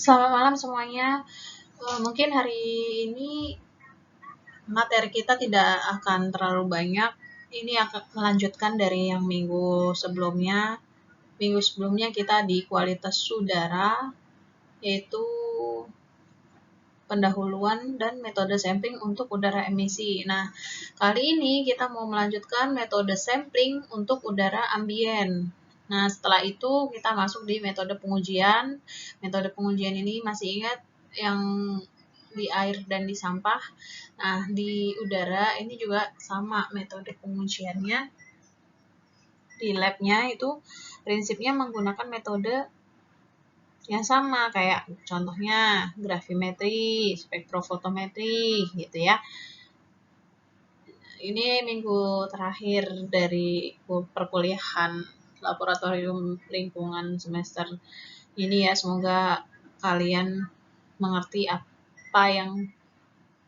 Selamat malam semuanya. Mungkin hari ini materi kita tidak akan terlalu banyak. Ini akan melanjutkan dari yang minggu sebelumnya. Minggu sebelumnya kita di kualitas udara, yaitu pendahuluan dan metode sampling untuk udara emisi. Nah, kali ini kita mau melanjutkan metode sampling untuk udara ambien. Nah, setelah itu kita masuk di metode pengujian. Metode pengujian ini masih ingat yang di air dan di sampah. Nah, di udara ini juga sama metode pengujiannya. Di labnya itu prinsipnya menggunakan metode yang sama kayak contohnya gravimetri, spektrofotometri gitu ya. Ini minggu terakhir dari perkuliahan laboratorium lingkungan semester ini ya, semoga kalian mengerti apa yang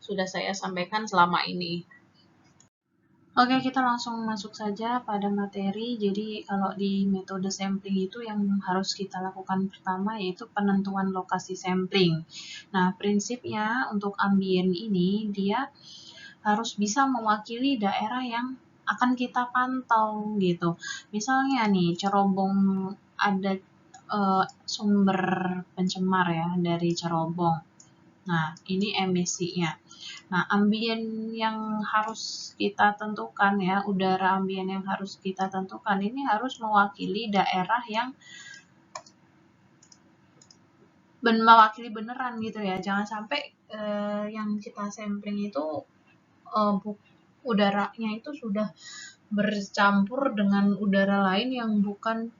sudah saya sampaikan selama ini. Oke, kita langsung masuk saja pada materi. Jadi, kalau di metode sampling itu yang harus kita lakukan pertama yaitu penentuan lokasi sampling. Nah, prinsipnya untuk ambien ini dia harus bisa mewakili daerah yang akan kita pantau gitu. Misalnya nih, cerobong ada sumber pencemar ya dari cerobong. Nah, ini emisinya. Nah, ambien yang harus kita tentukan ya, udara ambien yang harus kita tentukan ini harus mewakili daerah yang mewakili beneran gitu ya. Jangan sampai yang kita sampling itu udaranya itu sudah bercampur dengan udara lain yang bukan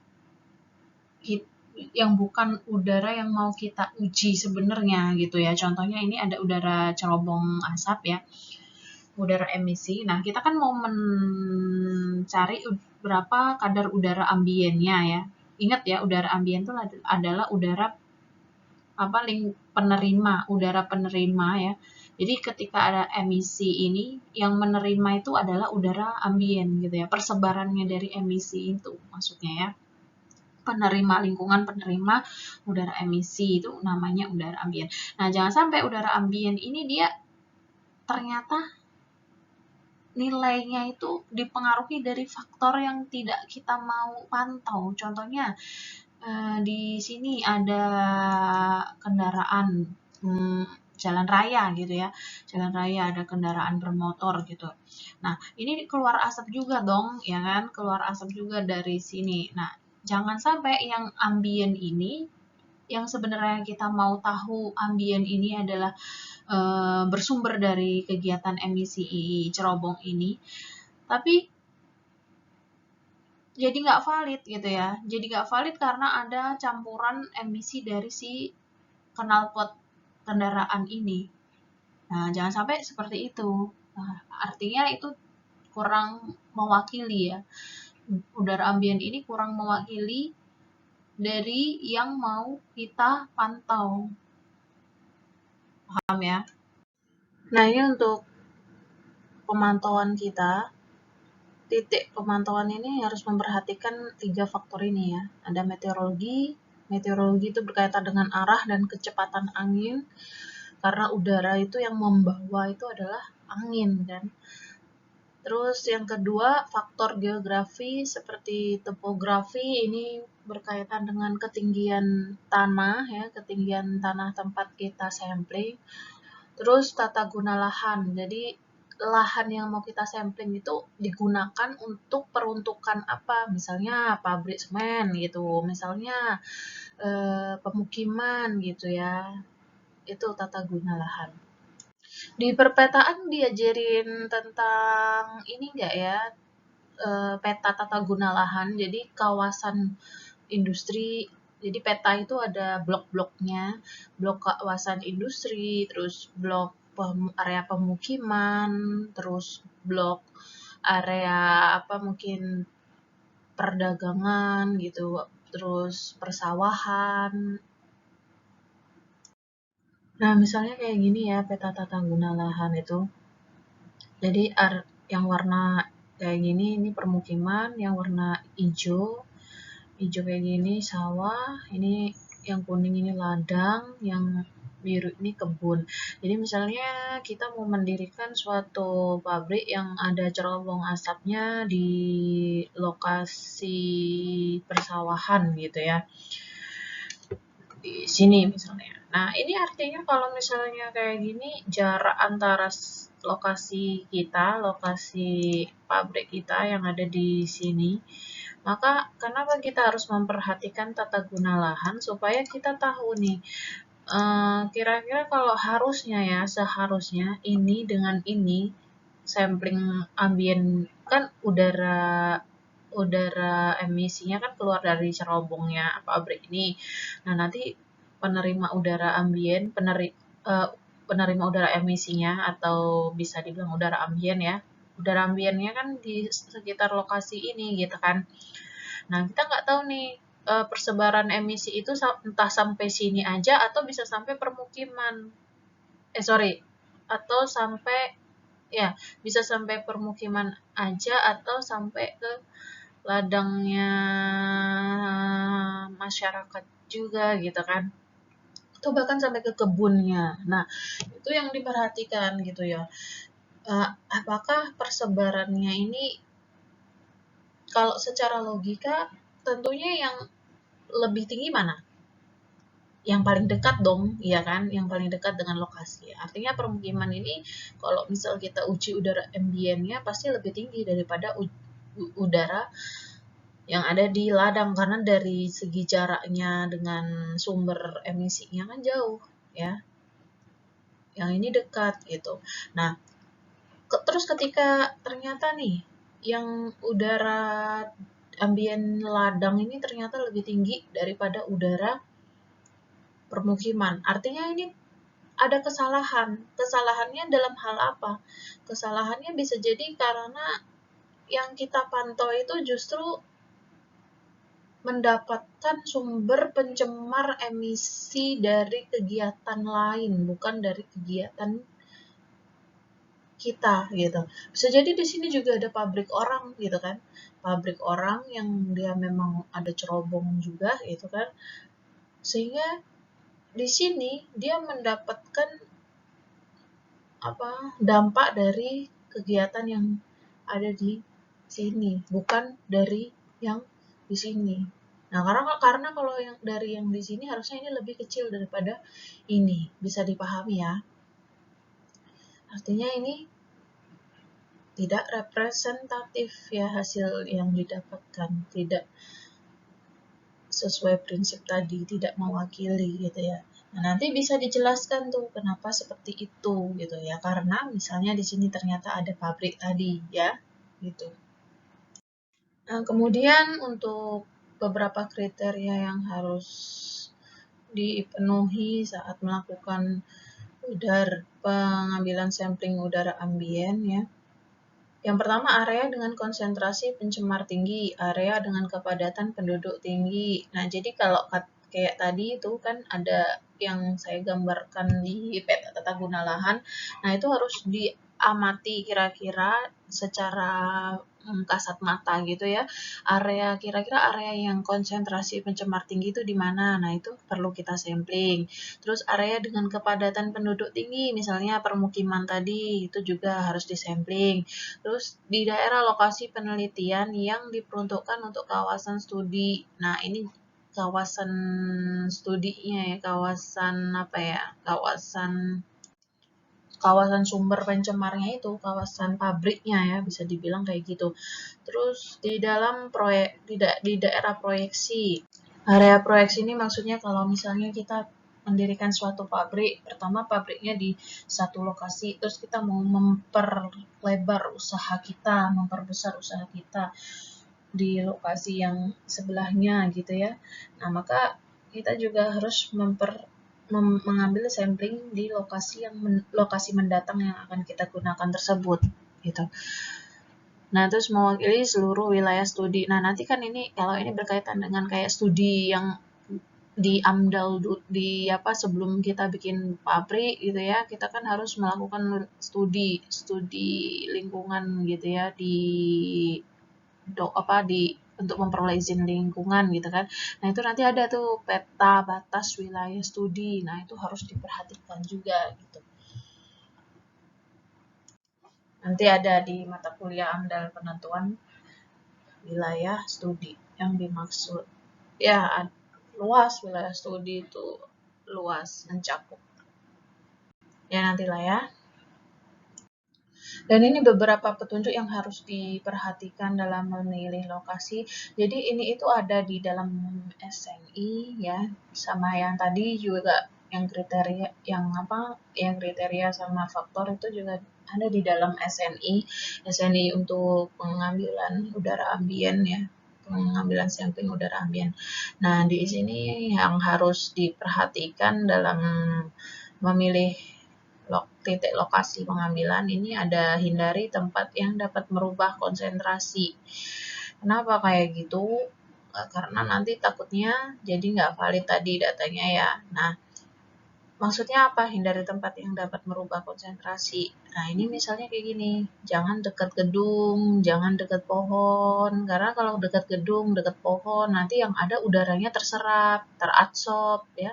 udara yang mau kita uji sebenarnya gitu ya. Contohnya ini ada udara cerobong asap ya, udara emisi. Nah, kita kan mau mencari berapa kadar udara ambiennya ya. Ingat ya, udara ambien itu adalah udara udara penerima ya. Jadi ketika ada emisi ini, yang menerima itu adalah udara ambien gitu ya. Persebarannya dari emisi itu maksudnya ya. Lingkungan penerima udara emisi itu namanya udara ambien. Nah, jangan sampai udara ambien ini dia ternyata nilainya itu dipengaruhi dari faktor yang tidak kita mau pantau. Contohnya di sini ada kendaraan jalan raya gitu ya. Jalan raya ada kendaraan bermotor gitu. Nah, ini keluar asap juga dong, ya kan? Keluar asap juga dari sini. Nah, jangan sampai yang ambien ini yang sebenarnya kita mau tahu ambien ini adalah bersumber dari kegiatan emisi cerobong ini, tapi jadi nggak valid gitu ya. Jadi nggak valid karena ada campuran emisi dari si knalpot kendaraan ini. Nah, jangan sampai seperti itu. Nah, artinya itu kurang mewakili ya. Udara ambien ini kurang mewakili dari yang mau kita pantau. Paham ya? Nah, ini untuk pemantauan kita. Titik pemantauan ini harus memperhatikan 3 faktor ini ya. Ada meteorologi. Meteorologi itu berkaitan dengan arah dan kecepatan angin. Karena udara itu yang membawa itu adalah angin kan. Terus yang kedua, faktor geografi seperti topografi ini berkaitan dengan ketinggian tanah ya, ketinggian tanah tempat kita sampling. Terus tata guna lahan. Jadi lahan yang mau kita sampling itu digunakan untuk peruntukan apa? Misalnya pabrik semen gitu, misalnya pemukiman gitu ya. Itu tata guna lahan. Di perpetaan diajarin tentang ini enggak ya? Peta tata guna lahan. Jadi kawasan industri. Jadi peta itu ada blok-bloknya, blok kawasan industri, terus blok area pemukiman, terus blok area mungkin perdagangan gitu, terus persawahan. Nah, misalnya kayak gini ya peta tata guna lahan itu. Jadi yang warna kayak gini ini permukiman, yang warna hijau kayak gini sawah, ini yang kuning ini ladang, yang biru ini kebun. Jadi misalnya kita mau mendirikan suatu pabrik yang ada cerobong asapnya di lokasi persawahan gitu ya. Di sini misalnya. Nah, ini artinya kalau misalnya kayak gini, jarak antara lokasi kita, lokasi pabrik kita yang ada di sini, maka kenapa kita harus memperhatikan tata guna lahan supaya kita tahu nih, kira-kira kalau harusnya ya, seharusnya ini dengan ini, sampling ambien kan udara emisinya kan keluar dari cerobongnya pabrik ini. Nah, nanti penerima udara ambien, penerima udara emisinya atau bisa dibilang udara ambien ya. Udara ambiennya kan di sekitar lokasi ini gitu kan. Nah, kita nggak tahu nih persebaran emisi itu entah sampai sini aja atau bisa sampai permukiman. Atau sampai ya, bisa sampai permukiman aja atau sampai ke ladangnya masyarakat juga gitu kan. Atau bahkan sampai ke kebunnya. Nah, itu yang diperhatikan gitu ya. Apakah persebarannya ini kalau secara logika tentunya yang lebih tinggi mana? Yang paling dekat dong, ya kan? Yang paling dekat dengan lokasi. Artinya permukiman ini kalau misal kita uji udara ambiennya pasti lebih tinggi daripada udara yang ada di ladang karena dari segi jaraknya dengan sumber emisinya kan jauh ya. Yang ini dekat gitu. Nah, terus ketika ternyata nih yang udara ambien ladang ini ternyata lebih tinggi daripada udara permukiman. Artinya ini ada kesalahan. Kesalahannya dalam hal apa? Kesalahannya bisa jadi karena yang kita pantau itu justru mendapatkan sumber pencemar emisi dari kegiatan lain, bukan dari kegiatan kita gitu. Bisa jadi di sini juga ada pabrik orang gitu kan. Pabrik orang yang dia memang ada cerobong juga gitu kan. Sehingga di sini dia mendapatkan dampak dari kegiatan yang ada di sini, bukan dari yang di sini. Nah, karena kalau yang dari yang di sini harusnya ini lebih kecil daripada ini, bisa dipahami ya. Artinya ini tidak representatif ya hasil yang didapatkan, tidak sesuai prinsip tadi, tidak mewakili gitu ya. Nah, nanti bisa dijelaskan tuh kenapa seperti itu gitu ya. Karena misalnya di sini ternyata ada pabrik tadi ya, gitu. Nah, kemudian untuk beberapa kriteria yang harus dipenuhi saat melakukan pengambilan sampling udara ambien ya. Yang pertama, area dengan konsentrasi pencemar tinggi, area dengan kepadatan penduduk tinggi. Nah, jadi kalau kayak tadi itu kan ada yang saya gambarkan di peta tata guna lahan. Nah, itu harus diamati kira-kira secara kasat mata gitu ya. Kira-kira area yang konsentrasi pencemar tinggi itu di mana? Nah, itu perlu kita sampling. Terus area dengan kepadatan penduduk tinggi, misalnya permukiman tadi, itu juga harus disampling. Terus di daerah lokasi penelitian yang diperuntukkan untuk kawasan studi. Nah, ini kawasan studinya ya, kawasan sumber pencemarnya itu, kawasan pabriknya ya, bisa dibilang kayak gitu. Terus di dalam di daerah proyeksi. Area proyeksi ini maksudnya kalau misalnya kita mendirikan suatu pabrik, pertama pabriknya di satu lokasi, terus kita mau memperlebar usaha kita, memperbesar usaha kita di lokasi yang sebelahnya gitu ya. Nah, maka kita juga harus mengambil sampling di lokasi mendatang yang akan kita gunakan tersebut gitu. Nah, terus mewakili seluruh wilayah studi. Nah, nanti kan ini kalau ini berkaitan dengan kayak studi yang di AMDAL sebelum kita bikin pabrik gitu ya, kita kan harus melakukan studi lingkungan gitu ya di untuk memperoleh izin lingkungan gitu kan. Nah itu nanti ada tuh peta batas wilayah studi. Nah itu harus diperhatikan juga gitu. Nanti ada di mata kuliah AMDAL penentuan wilayah studi yang dimaksud. Ya luas wilayah studi itu, luas mencakup. Ya nantilah ya. Dan ini beberapa petunjuk yang harus diperhatikan dalam memilih lokasi. Jadi ini itu ada di dalam SNI ya, sama yang tadi juga yang kriteria yang kriteria sama faktor itu juga ada di dalam SNI. SNI untuk pengambilan udara ambien ya, pengambilan sampling udara ambien. Nah, di sini yang harus diperhatikan dalam memilih titik lokasi pengambilan ini ada hindari tempat yang dapat merubah konsentrasi. Kenapa kayak gitu? Karena nanti takutnya jadi nggak valid tadi datanya ya. Nah, maksudnya apa? Hindari tempat yang dapat merubah konsentrasi. Nah, ini misalnya kayak gini, jangan dekat gedung, jangan dekat pohon, karena kalau dekat gedung, dekat pohon, nanti yang ada udaranya terserap, terabsorb ya.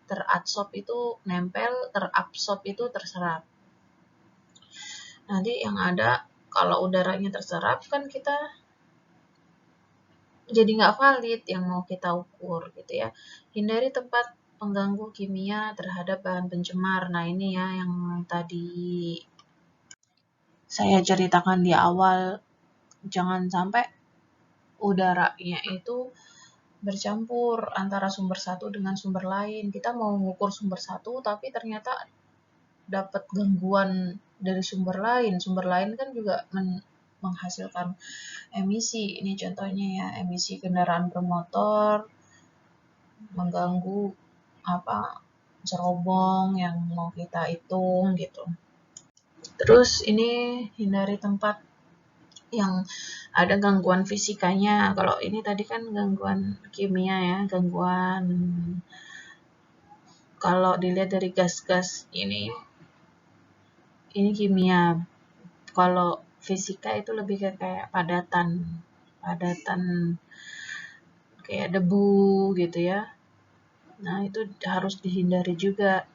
Terabsorb itu nempel, terabsorb itu terserap. Nanti yang ada kalau udaranya terserap kan kita jadi nggak valid yang mau kita ukur gitu ya. Hindari tempat pengganggu kimia terhadap bahan pencemar. Nah ini ya yang tadi saya ceritakan di awal, jangan sampai udaranya itu bercampur antara sumber satu dengan sumber lain. Kita mau mengukur sumber satu tapi ternyata dapat gangguan dari sumber lain. Sumber lain kan juga menghasilkan emisi. Ini contohnya ya, emisi kendaraan bermotor mengganggu cerobong yang mau kita hitung gitu. Terus ini hindari tempat yang ada gangguan fisikanya. Kalau ini tadi kan gangguan kimia ya, gangguan kalau dilihat dari gas-gas ini kimia. Kalau fisika itu lebih ke kayak padatan kayak debu gitu ya. Nah itu harus dihindari juga.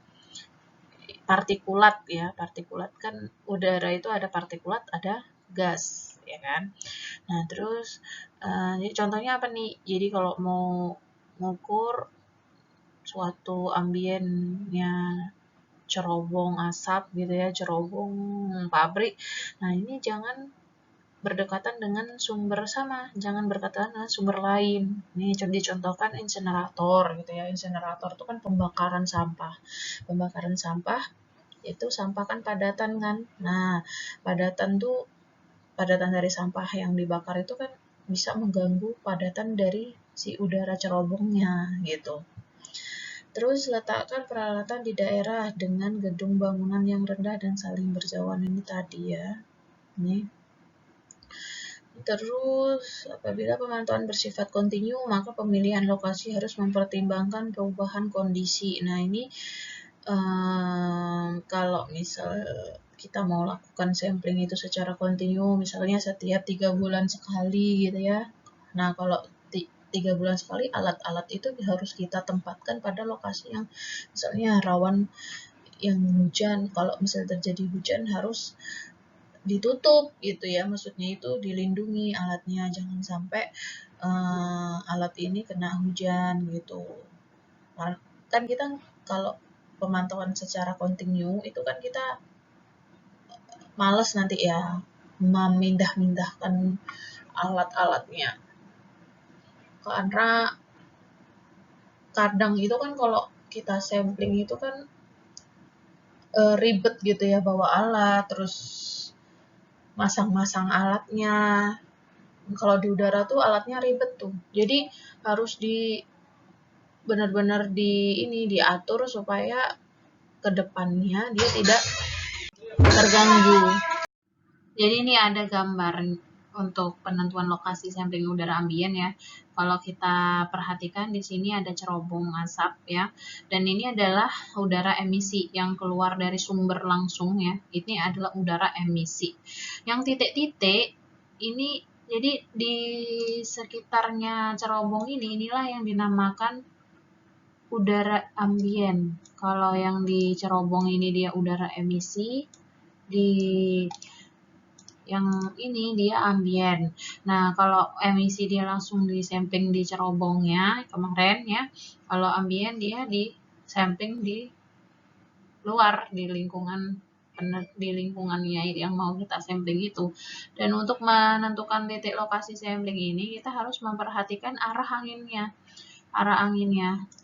Partikulat ya, partikulat kan udara itu ada partikulat, ada gas ya kan. Nah terus contohnya apa nih? Jadi kalau mau mengukur suatu ambiennya cerobong asap gitu ya, cerobong pabrik. Nah ini jangan berdekatan dengan sumber sama, jangan berdekatan dengan sumber lain. Ini dicontohkan insenerator gitu ya. Insenerator itu kan pembakaran sampah. Pembakaran sampah itu sampah kan padatan kan. Nah, padatan dari sampah yang dibakar itu kan bisa mengganggu padatan dari si udara cerobongnya gitu. Terus letakkan peralatan di daerah dengan gedung bangunan yang rendah dan saling berjauhan, ini tadi ya. Ini. Terus apabila pemantauan bersifat kontinu, maka pemilihan lokasi harus mempertimbangkan perubahan kondisi. Nah ini kalau misal kita mau lakukan sampling itu secara kontinu, misalnya setiap 3 bulan sekali gitu ya. Nah kalau 3 bulan sekali, alat-alat itu harus kita tempatkan pada lokasi yang misalnya rawan yang hujan. Kalau misalnya terjadi hujan harus ditutup gitu ya, maksudnya itu dilindungi alatnya, jangan sampai alat ini kena hujan gitu. Kan kita kalau pemantauan secara kontinu itu kan kita males nanti ya memindah-mindahkan alat-alatnya, karena kadang itu kan kalau kita sampling itu kan ribet gitu ya, bawa alat terus masang-masang alatnya. Kalau di udara tuh alatnya ribet tuh, jadi harus benar-benar diatur supaya kedepannya dia tidak terganggu. Jadi ini ada gambar untuk penentuan lokasi sampling udara ambien ya. Kalau kita perhatikan di sini ada cerobong asap ya. Dan ini adalah udara emisi yang keluar dari sumber langsung ya. Ini adalah udara emisi. Yang titik-titik ini Jadi di sekitarnya cerobong inilah yang dinamakan udara ambien. Kalau yang di cerobong ini dia udara emisi, di yang ini dia ambien. Nah, kalau emisi dia langsung disampling di cerobongnya kemarin ya. Kalau ambien dia disampling di luar di lingkungannya yang mau kita sampling itu. Dan untuk menentukan titik lokasi sampling ini kita harus memperhatikan arah anginnya.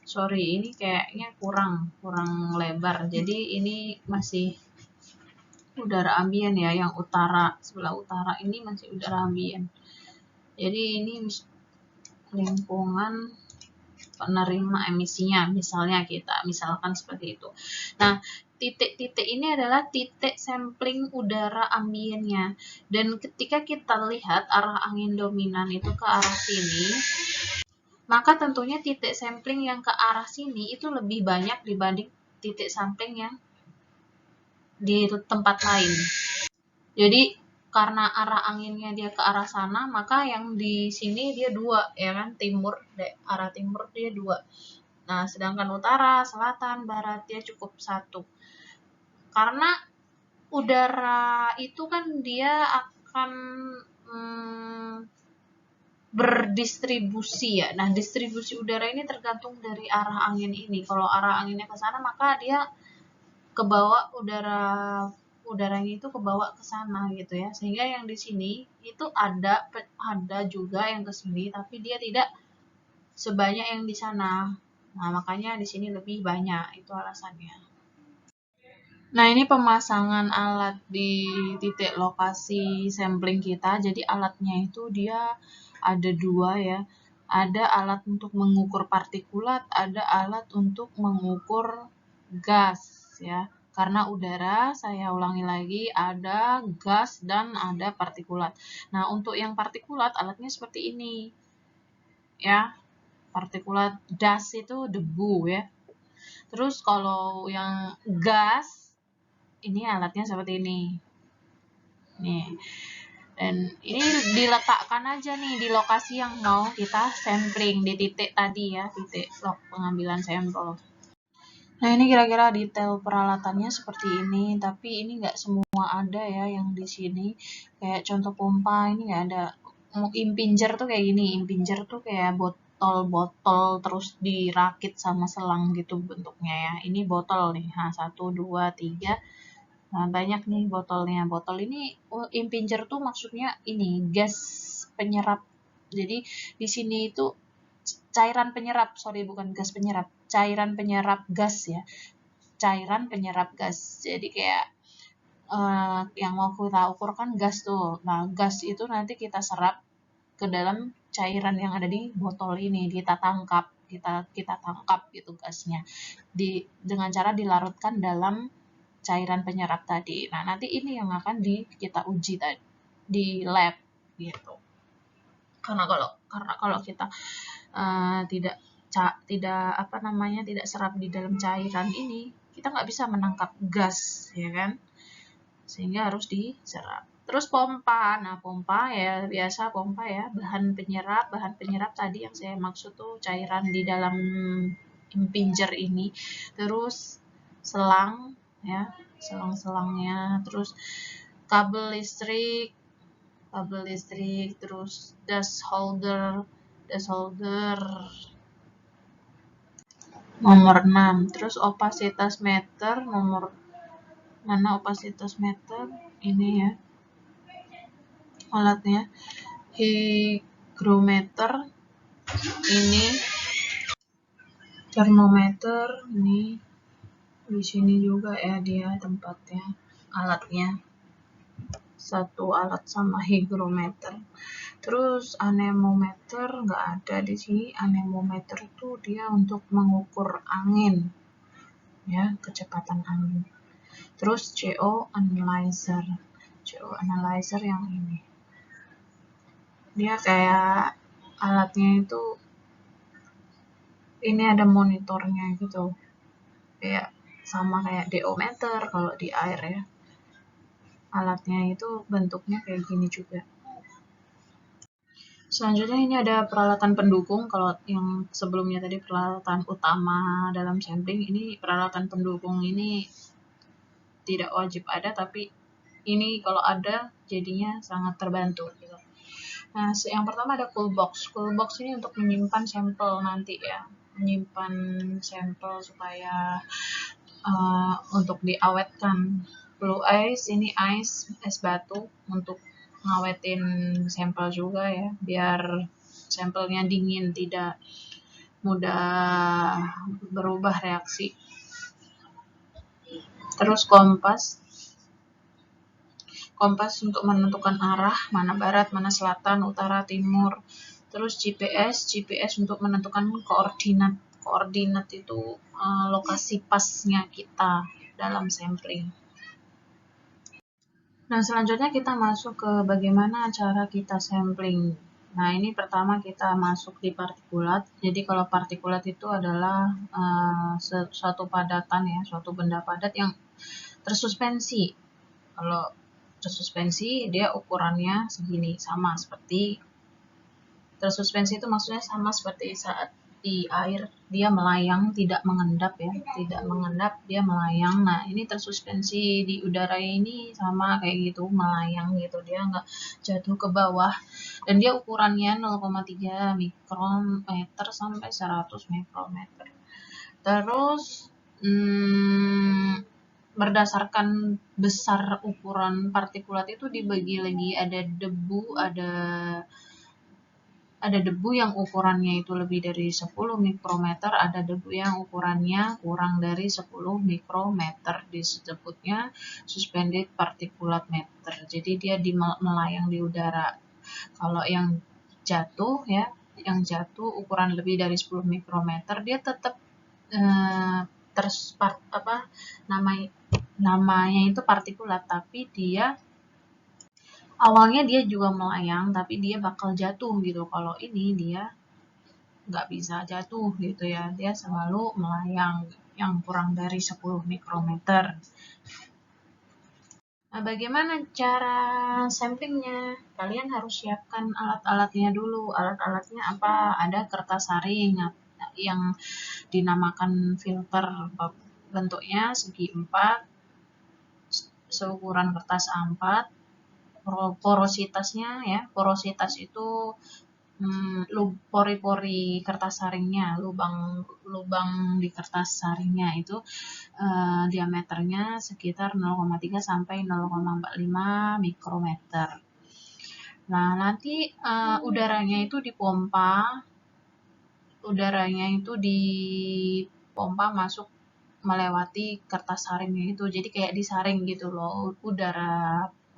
Sorry, ini kayaknya kurang lebar. Jadi ini masih udara ambien ya, yang sebelah utara ini masih udara ambien. Jadi ini lingkungan penerima emisinya, misalkan seperti itu. Nah, titik-titik ini adalah titik sampling udara ambiennya. Dan ketika kita lihat arah angin dominan itu ke arah sini, maka tentunya titik sampling yang ke arah sini itu lebih banyak dibanding titik sampling yang di tempat lain. Jadi karena arah anginnya dia ke arah sana, maka yang di sini dia 2 ya kan, arah timur dia 2. Nah, sedangkan utara, selatan, barat dia cukup 1. Karena udara itu kan dia akan berdistribusi ya. Nah, distribusi udara ini tergantung dari arah angin ini. Kalau arah anginnya ke sana, maka dia ke bawah udaranya itu ke bawah ke sana gitu ya. Sehingga yang di sini itu ada juga yang ke sini, tapi dia tidak sebanyak yang di sana. Nah, makanya di sini lebih banyak, itu alasannya. Nah, ini pemasangan alat di titik lokasi sampling kita. Jadi alatnya itu dia ada 2 ya. Ada alat untuk mengukur partikulat, ada alat untuk mengukur gas ya. Karena udara, saya ulangi lagi, ada gas dan ada partikulat. Nah, untuk yang partikulat alatnya seperti ini. Ya. Partikulat dust itu debu ya. Terus kalau yang gas ini alatnya seperti ini. Nih. Dan ini diletakkan aja nih di lokasi yang mau kita sampling, di titik tadi ya, titik pengambilan sampel. Nah, ini kira-kira detail peralatannya seperti ini, tapi ini nggak semua ada ya yang di sini. Kayak contoh pompa ini nggak ada. Impinger tuh kayak gini, impinger tuh kayak botol terus dirakit sama selang gitu bentuknya ya. Ini botol nih, nah 1, 2, 3. Nah, banyak nih botolnya. Botol ini impinger tuh maksudnya ini gas penyerap. Jadi di sini itu cairan penyerap, bukan gas penyerap, cairan penyerap gas ya. Cairan penyerap gas. Jadi kayak yang mau kita ukur kan gas tuh. Nah, gas itu nanti kita serap ke dalam cairan yang ada di botol ini, kita tangkap gitu gasnya. Dengan cara dilarutkan dalam cairan penyerap tadi. Nah, nanti ini yang akan kita uji tadi di lab gitu. Karena kalau kita tidak serap di dalam cairan ini, kita nggak bisa menangkap gas, ya kan? Sehingga harus diserap. Terus pompa. Nah, pompa ya biasa pompa ya, bahan penyerap tadi yang saya maksud tuh cairan di dalam impinger ini. Terus selang ya, selang-selangnya, terus kabel listrik, terus dust holder nomor 6, terus opasitas meter nomor mana, opasitas meter ini ya alatnya, hygrometer ini, termometer ini, di sini juga ya dia tempatnya alatnya, satu alat sama hygrometer. Terus anemometer nggak ada di sini. Anemometer itu dia untuk mengukur angin ya, kecepatan angin. Terus CO analyzer yang ini, dia kayak alatnya itu ini ada monitornya gitu, kayak sama kayak DO-meter kalau di air ya. Alatnya itu bentuknya kayak gini juga. Selanjutnya ini ada peralatan pendukung. Kalau yang sebelumnya tadi peralatan utama dalam sampling, ini peralatan pendukung ini tidak wajib ada, tapi ini kalau ada jadinya sangat terbantu gitu. Nah, yang pertama ada cool box. Cool box ini untuk menyimpan sampel nanti ya, menyimpan sampel supaya untuk diawetkan. Blue ice ini es batu untuk ngawetin sampel juga ya, biar sampelnya dingin, tidak mudah berubah reaksi. Terus kompas untuk menentukan arah, mana barat, mana selatan, utara, timur. Terus GPS untuk menentukan koordinat itu lokasi pasnya kita dalam sampling. Nah, selanjutnya kita masuk ke bagaimana cara kita sampling. Nah, ini pertama kita masuk di partikulat. Jadi kalau partikulat itu adalah suatu padatan ya, suatu benda padat yang tersuspensi. Kalau tersuspensi dia ukurannya segini, sama seperti tersuspensi itu maksudnya sama seperti saat di air dia melayang, tidak mengendap ya, tidak mengendap, dia melayang. Nah, ini tersuspensi di udara ini sama kayak gitu, melayang gitu, dia nggak jatuh ke bawah, dan dia ukurannya 0,3 mikrometer sampai 100 mikrometer. Terus berdasarkan besar ukuran partikulat itu dibagi lagi, ada debu yang ukurannya itu lebih dari 10 mikrometer, ada debu yang ukurannya kurang dari 10 mikrometer, disebutnya suspended particulate matter. Jadi dia melayang di udara. Kalau yang jatuh ya, yang jatuh ukuran lebih dari 10 mikrometer, dia tetap namanya itu partikulat, tapi dia awalnya dia juga melayang, tapi dia bakal jatuh gitu. Kalau ini dia nggak bisa jatuh gitu ya, dia selalu melayang yang kurang dari 10 mikrometer. Nah, bagaimana cara samplingnya? Kalian harus siapkan alat-alatnya dulu. Alat-alatnya apa? Ada kertas saring yang dinamakan filter, bentuknya segi 4, seukuran kertas A4. Porositasnya ya, porositas itu pori-pori kertas saringnya, lubang di kertas saringnya itu diameternya sekitar 0,3 sampai 0,45 mikrometer. Nah, nanti udaranya itu dipompa masuk melewati kertas saringnya itu. Jadi kayak disaring gitu loh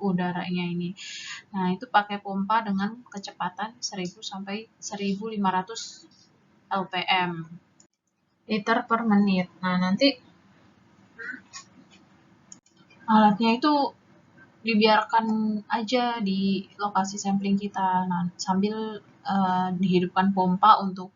udaranya ini. Nah, itu pakai pompa dengan kecepatan 1000 sampai 1500 LPM, liter per menit. Nah, nanti alatnya itu dibiarkan aja di lokasi sampling kita. Nah, sambil dihidupkan pompa untuk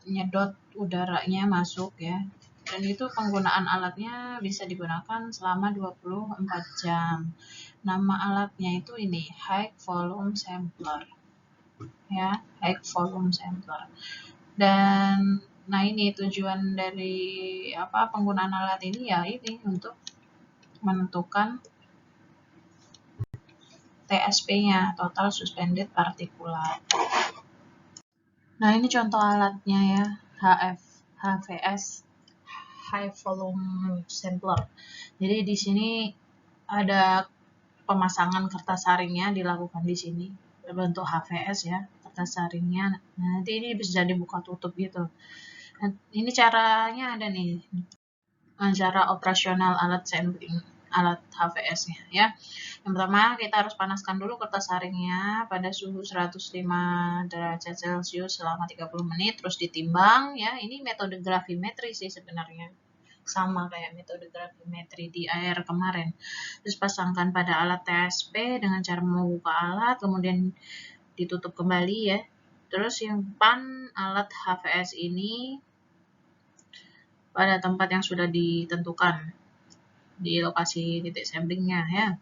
menyedot udaranya masuk ya. Dan itu penggunaan alatnya bisa digunakan selama 24 jam. Nama alatnya itu ini, high volume sampler. Ya, high volume sampler. Dan nah, ini tujuan dari penggunaan alat ini ya, ini untuk menentukan TSP-nya, total suspended particulate. Nah, ini contoh alatnya ya, HVS, high volume sampler. Jadi di sini ada pemasangan kertas saringnya dilakukan di sini berbentuk HVS ya, kertas saringnya. Nah, nanti ini bisa dibuka tutup gitu. Nah, ini caranya ada nih, cara operasional alat sampling, alat HVS-nya ya. Yang pertama, kita harus panaskan dulu kertas saringnya pada suhu 105 derajat Celcius selama 30 menit, terus ditimbang ya. Ini metode gravimetri sih sebenarnya, sama kayak metode gravimetri di air kemarin. Terus pasangkan pada alat TSP dengan cara membuka alat, kemudian ditutup kembali ya. Terus simpan alat HVS ini pada tempat yang sudah ditentukan di lokasi titik samplingnya ya.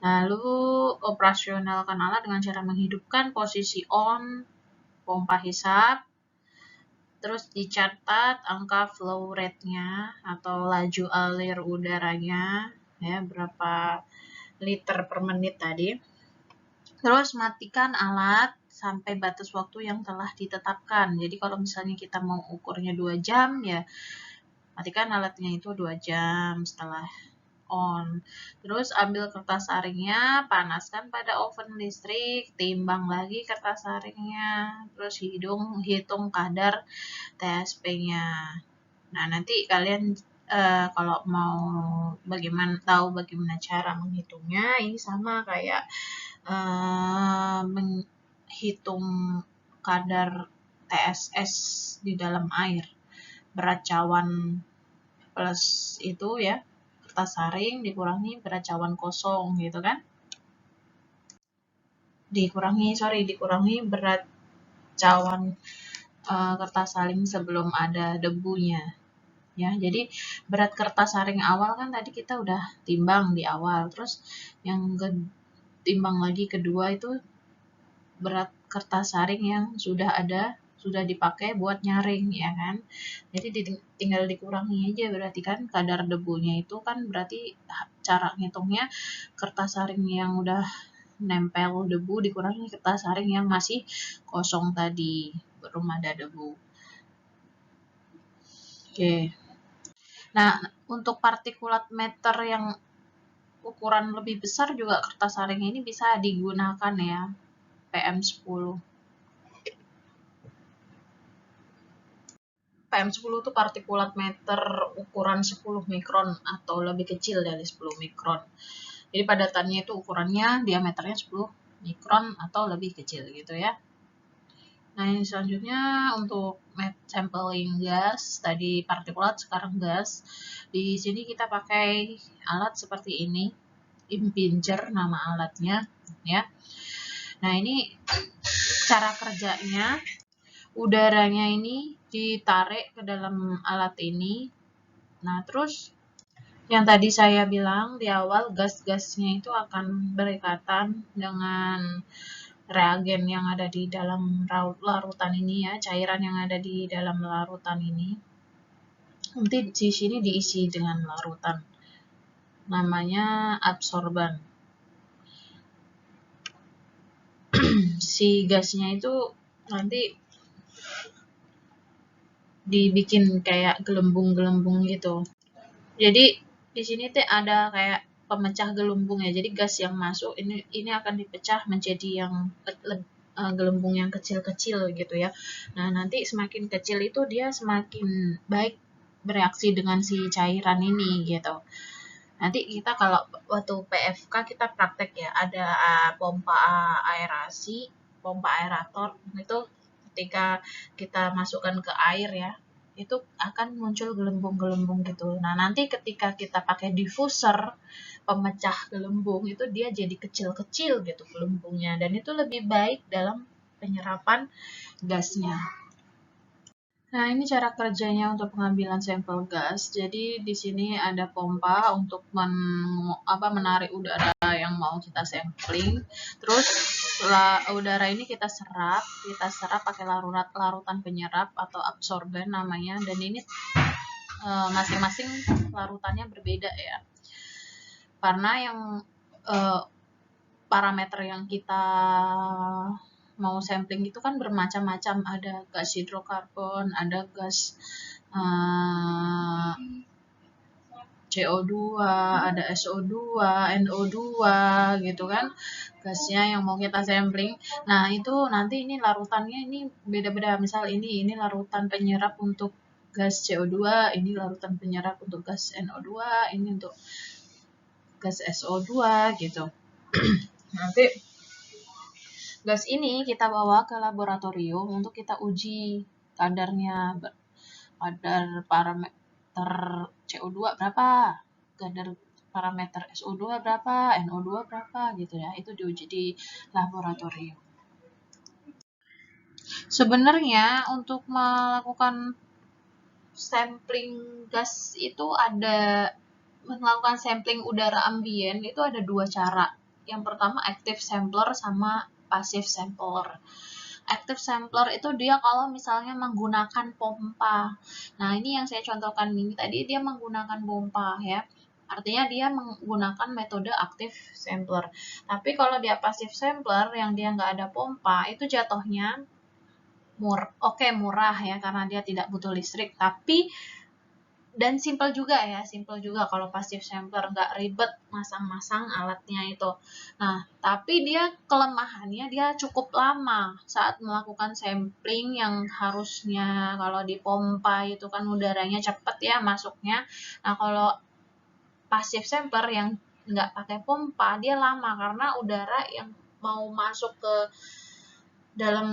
Lalu operasionalkan alat dengan cara menghidupkan posisi on pompa hisap, terus dicatat angka flow rate-nya atau laju alir udaranya, ya berapa liter per menit tadi. Terus matikan alat sampai batas waktu yang telah ditetapkan. Jadi kalau misalnya kita mau ukurnya 2 jam, ya matikan alatnya itu 2 jam setelah on. Terus ambil kertas saringnya, panaskan pada oven listrik, timbang lagi kertas saringnya, terus hitung kadar TSP-nya. Nah, nanti kalian kalau mau tahu bagaimana cara menghitungnya, ini sama kayak menghitung kadar TSS di dalam air. Berat cawan plus itu ya, kertas saring dikurangi berat cawan kosong gitu kan. Dikurangi berat cawan kertas saring sebelum ada debunya. Ya, jadi berat kertas saring awal kan tadi kita udah timbang di awal. Terus yang timbang lagi kedua itu berat kertas saring yang sudah dipakai buat nyaring, ya kan. Jadi tinggal dikurangi aja, berarti kan kadar debunya itu kan berarti cara ngitungnya kertas saring yang udah nempel debu dikurangi kertas saring yang masih kosong tadi, belum ada debu. Oke. Nah, untuk partikulat meter yang ukuran lebih besar juga kertas saring ini bisa digunakan ya, PM10. PM10 itu partikulat meter ukuran 10 mikron atau lebih kecil dari 10 mikron. Jadi padatannya itu ukurannya diameternya 10 mikron atau lebih kecil gitu ya. Nah, yang selanjutnya untuk sampling gas, tadi partikulat, sekarang gas. Di sini kita pakai alat seperti ini, impinger nama alatnya ya. Nah, ini cara kerjanya, udaranya ini ditarik ke dalam alat ini. Nah, terus yang tadi saya bilang di awal, gas-gasnya itu akan berikatan dengan reagen yang ada di dalam larutan ini ya, cairan yang ada di dalam larutan ini. Nanti di sini diisi dengan larutan, namanya absorban. Si gasnya itu nanti dibikin kayak gelembung-gelembung gitu. Jadi di sini tuh ada kayak pemecah gelembung ya. Jadi gas yang masuk ini akan dipecah menjadi yang gelembung yang kecil-kecil gitu ya. Nah, nanti semakin kecil itu dia semakin baik bereaksi dengan si cairan ini gitu. Nanti kita kalau waktu PFK kita praktek ya, ada pompa aerasi, pompa aerator itu ketika kita masukkan ke air ya, itu akan muncul gelembung-gelembung gitu. Nah, nanti ketika kita pakai diffuser pemecah gelembung itu dia jadi kecil-kecil gitu gelembungnya, dan itu lebih baik dalam penyerapan gasnya. Nah, ini cara kerjanya untuk pengambilan sampel gas. Jadi di sini ada pompa untuk menarik udara yang mau kita sampling. Terus udara ini kita serap pakai larutan penyerap atau absorben namanya. Dan ini masing-masing larutannya berbeda ya. Karena yang parameter yang kita mau sampling itu kan bermacam-macam, ada gas hidrokarbon, ada gas CO2, ada SO2, NO2 gitu kan, gasnya yang mau kita sampling. Nah, itu nanti ini larutannya ini beda-beda. Misal ini larutan penyerap untuk gas CO2, ini larutan penyerap untuk gas NO2, ini untuk gas SO2 gitu. Nanti gas ini kita bawa ke laboratorium untuk kita uji kadarnya, kadar parameter CO2 berapa, kadar parameter SO2 berapa, NO2 berapa gitu ya. Itu diuji di laboratorium. Sebenarnya untuk melakukan sampling gas itu melakukan sampling udara ambien itu ada 2 cara. Yang pertama active sampler sama passive sampler. Active sampler itu dia kalau misalnya menggunakan pompa. Nah, ini yang saya contohkan ini tadi, dia menggunakan pompa ya. Artinya dia menggunakan metode active sampler. Tapi kalau dia passive sampler yang dia nggak ada pompa, itu jatuhnya murah ya, karena dia tidak butuh listrik. Tapi dan simple juga ya, simple juga kalau passive sampler, nggak ribet masang-masang alatnya itu. Nah, tapi dia kelemahannya dia cukup lama saat melakukan sampling, yang harusnya kalau di pompa itu kan udaranya cepet ya masuknya. Nah, kalau passive sampler yang nggak pakai pompa, dia lama karena udara yang mau masuk ke dalam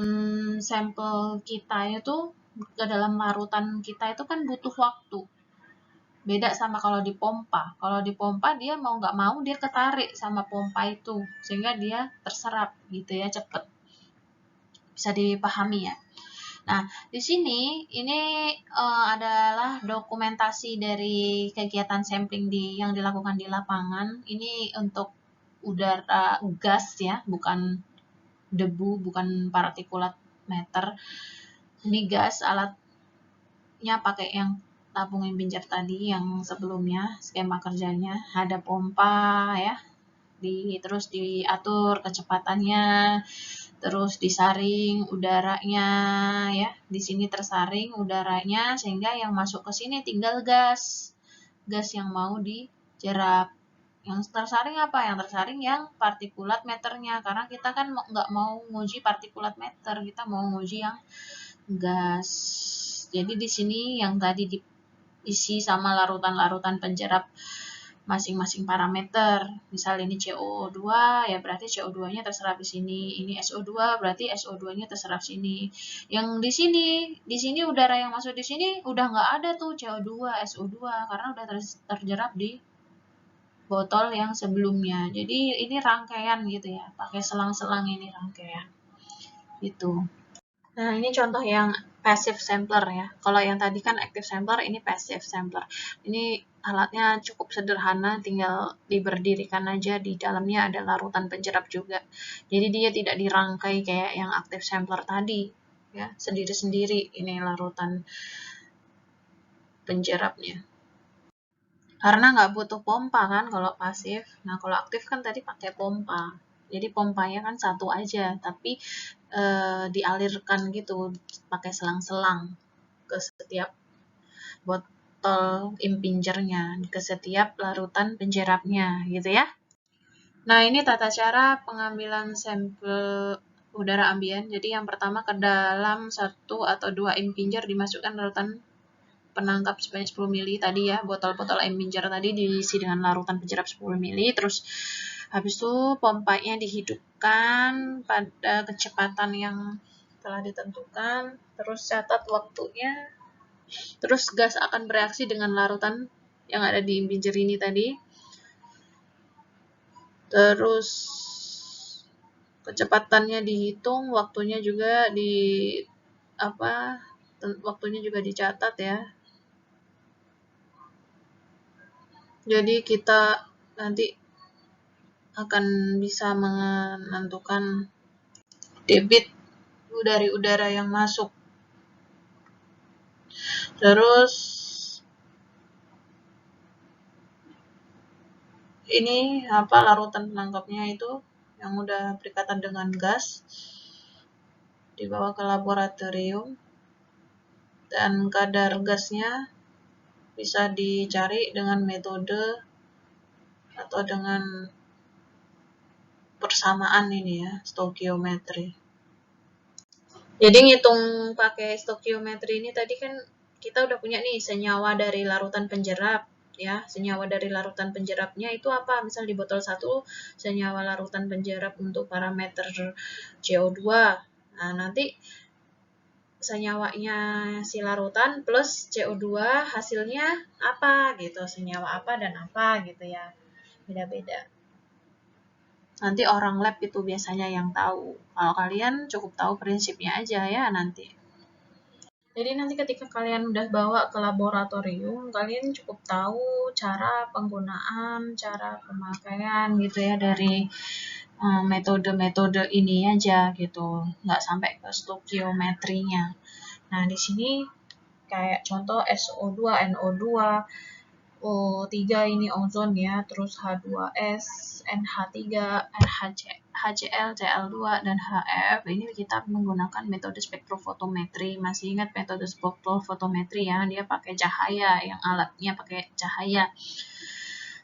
sampel kita itu, ke dalam larutan kita itu kan butuh waktu. Beda sama kalau dipompa. Kalau dipompa dia mau nggak mau dia ketarik sama pompa itu, sehingga dia terserap gitu ya, cepet. Bisa dipahami ya. Nah, di sini ini adalah dokumentasi dari kegiatan sampling yang dilakukan di lapangan. Ini untuk udara gas ya, bukan debu, bukan partikulat meter. Ini gas, alatnya pakai yang tabung impinjer tadi yang sebelumnya, skema kerjanya ada pompa ya, terus diatur kecepatannya, terus disaring udaranya ya, di sini tersaring udaranya sehingga yang masuk ke sini tinggal gas yang mau dijerap. Yang tersaring apa? Yang tersaring yang partikulat meternya, karena kita kan nggak mau nguji partikulat meter, kita mau nguji yang gas. Jadi di sini yang tadi isi sama larutan-larutan penjerap masing-masing parameter. Misal ini CO2 ya berarti CO2-nya terserap di sini. Ini SO2 berarti SO2-nya terserap sini. Yang di sini udara yang masuk di sini udah nggak ada tuh CO2, SO2 karena udah terjerap di botol yang sebelumnya. Jadi ini rangkaian gitu ya, pakai selang-selang ini rangkaian. Gitu. Nah, ini contoh yang passive sampler ya. Kalau yang tadi kan active sampler, ini passive sampler. Ini alatnya cukup sederhana, tinggal diberdirikan aja, di dalamnya ada larutan penjerap juga. Jadi dia tidak dirangkai kayak yang active sampler tadi, ya, sendiri-sendiri ini larutan penjerapnya. Karena nggak butuh pompa kan kalau pasif. Nah, kalau aktif kan tadi pakai pompa. Jadi pompanya kan satu aja, tapi dialirkan gitu pakai selang-selang ke setiap botol impinjernya, ke setiap larutan penjerapnya gitu ya. Nah, ini tata cara pengambilan sampel udara ambien. Jadi yang pertama, ke dalam 1 atau 2 impinjer dimasukkan larutan penangkap sebanyak 10 ml tadi ya, botol-botol impinjer tadi diisi dengan larutan penjerap 10 ml. Terus habis itu pompanya dihidupkan pada kecepatan yang telah ditentukan, terus catat waktunya, terus gas akan bereaksi dengan larutan yang ada di impinjer ini tadi, terus kecepatannya dihitung, waktunya juga waktunya juga dicatat ya. Jadi kita nanti akan bisa menentukan debit dari udara yang masuk. Terus ini larutan penangkapnya itu yang udah berikatan dengan gas dibawa ke laboratorium, dan kadar gasnya bisa dicari dengan metode atau dengan persamaan ini ya, stokiometri. Jadi ngitung pakai stokiometri ini tadi kan kita udah punya nih senyawa dari larutan penjerap ya. Senyawa dari larutan penjerapnya itu apa? Misal di botol 1 senyawa larutan penjerap untuk parameter CO2. Nah, nanti senyawanya si larutan plus CO2 hasilnya apa gitu. Senyawa apa dan apa gitu ya. Beda-beda. Nanti orang lab itu biasanya yang tahu. Kalau kalian cukup tahu prinsipnya aja ya nanti. Jadi nanti ketika kalian udah bawa ke laboratorium, kalian cukup tahu cara penggunaan, cara pemakaian gitu ya dari metode-metode ini aja gitu, nggak sampai ke stoikiometrinya. Nah di sini kayak contoh SO2, NO2, O3 ini ozon ya, terus H2S, NH3, HCl, Cl2, dan HF. Ini kita menggunakan metode spektrofotometri. Masih ingat metode spektrofotometri ya? Dia pakai cahaya, yang alatnya pakai cahaya.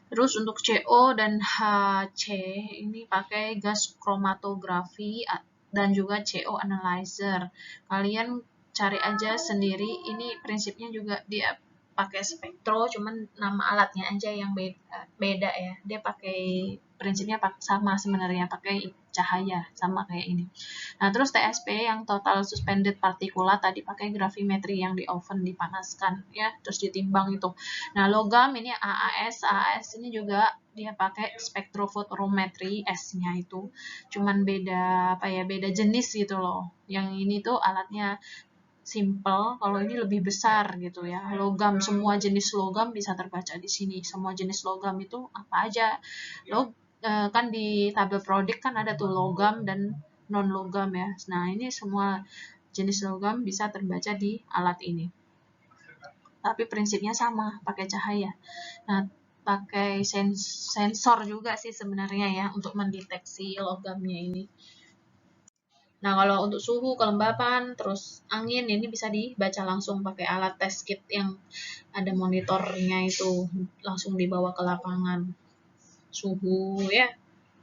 Terus untuk CO dan HC ini pakai gas kromatografi dan juga CO analyzer. Kalian cari aja sendiri, ini prinsipnya juga dia pakai spektro, cuman nama alatnya aja yang beda ya. Dia pakai prinsipnya sama sebenarnya, pakai cahaya sama kayak ini. Nah, terus TSP yang total suspended particulate tadi pakai gravimetri yang di oven dipanaskan ya, terus ditimbang itu. Nah, logam ini AAS ini juga dia pakai spektrofotometri, S-nya itu cuman beda apa ya, beda jenis gitu loh. Yang ini tuh alatnya simple, kalau ini lebih besar gitu ya. Logam, semua jenis logam bisa terbaca di sini. Semua jenis logam itu apa aja? Kan di tabel prodik kan ada tuh logam dan non logam ya. Nah, ini semua jenis logam bisa terbaca di alat ini. Tapi prinsipnya sama, pakai cahaya. Nah, pakai sensor juga sih sebenarnya ya untuk mendeteksi logamnya ini. Nah, kalau untuk suhu, kelembapan, terus angin, ini bisa dibaca langsung pakai alat test kit yang ada monitornya itu, langsung dibawa ke lapangan. Suhu ya,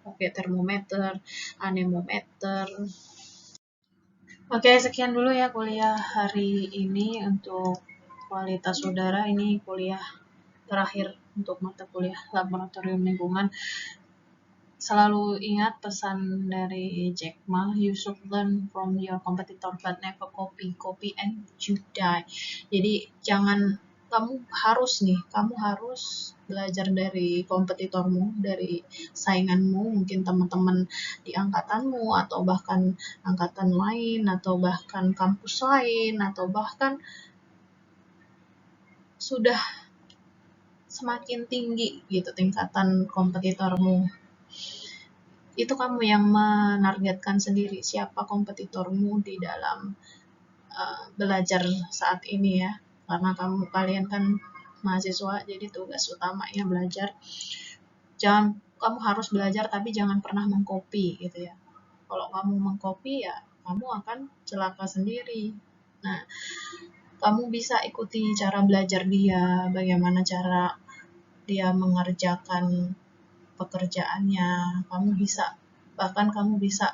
pakai termometer, anemometer. Oke, sekian dulu ya kuliah hari ini untuk kualitas udara. Ini kuliah terakhir untuk mata kuliah laboratorium lingkungan. Selalu ingat pesan dari Jack Ma, you should learn from your competitor but never copy and you die. Jadi jangan, kamu harus belajar dari kompetitormu, dari sainganmu, mungkin teman-teman di angkatanmu atau bahkan angkatan lain atau bahkan kampus lain atau bahkan sudah semakin tinggi gitu tingkatan kompetitormu. Itu kamu yang menargetkan sendiri siapa kompetitormu di dalam belajar saat ini ya, karena kalian kan mahasiswa, jadi tugas utamanya belajar. Kamu harus belajar tapi jangan pernah mengcopy gitu ya. Kalau kamu mengcopy ya kamu akan celaka sendiri. Nah, kamu bisa ikuti cara belajar dia, bagaimana cara dia mengerjakan pekerjaannya. Bahkan kamu bisa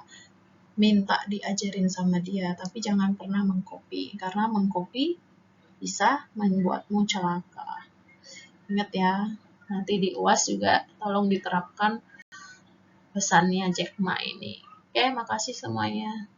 minta diajarin sama dia, tapi jangan pernah mengcopy, karena mengcopy bisa membuatmu celaka. Ingat ya, nanti di UAS juga tolong diterapkan pesannya Jack Ma ini. Oke, makasih semuanya.